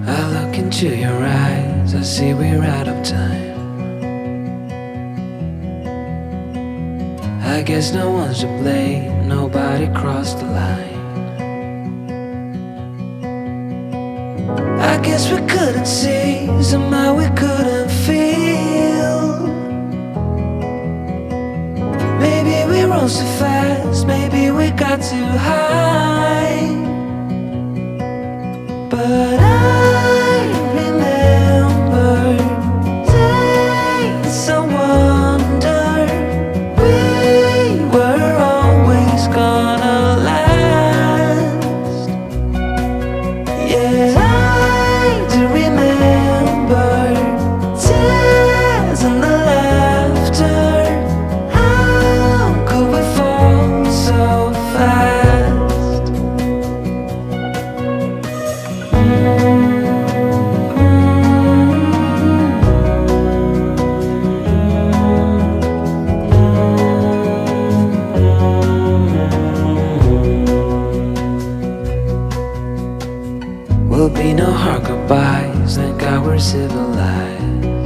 I look into your eyes, I see we're out of time. I guess no one's to blame, nobody crossed the line. I guess we couldn't see, somehow we couldn't feel. Maybe we rose too fast, maybe we got too high. But I remember days I wonder we were always gonna last. Yeah, I do remember tears and the laughter. How could we fall so fast? Will be no hard goodbyes, thank God we're civilized.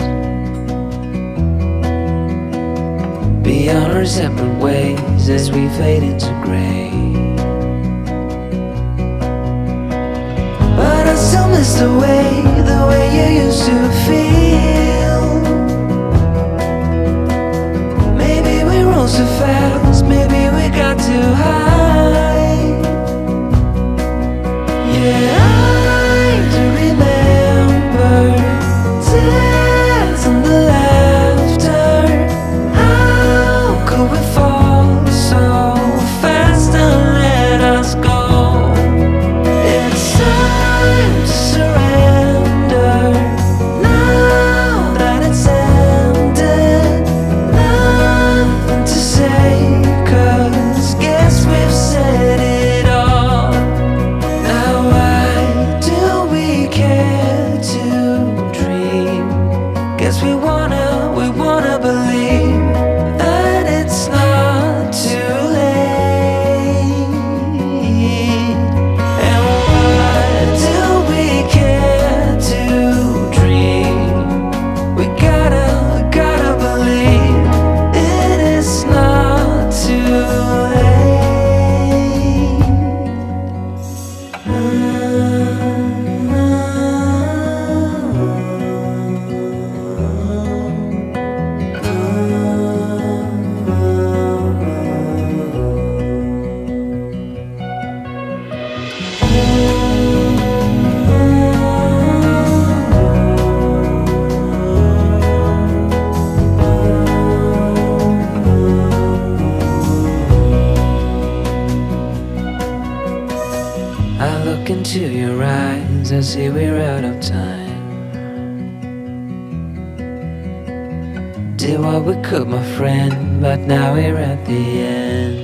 Be on our separate ways as we fade into gray. But I still miss the way you used to feel. Maybe we rose too fast, maybe we got too high. Yeah, I do remember tears and the laughter. How could we fall so fast and let us go? It's time to surrender, now that it's ended. Nothing to say, 'cause guess we've said it all. Now why do we care to dream? Guess we wanna believe that it's not too late. And why do we care to dream? We gotta believe it is not too late. I look into your eyes, I see we're out of time. Did what we could, my friend, but now we're at the end.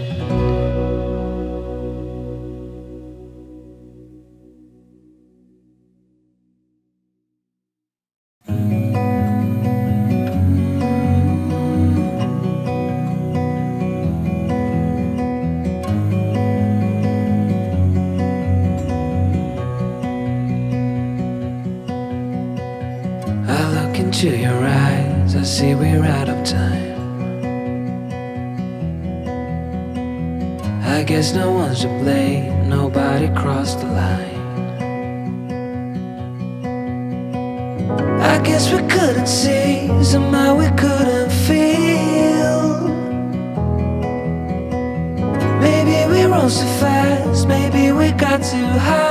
I look into your eyes, I see we're out of time. I guess no one's to blame, nobody crossed the line. I guess we couldn't see, somehow we couldn't feel. Maybe we rose too fast, maybe we got too high.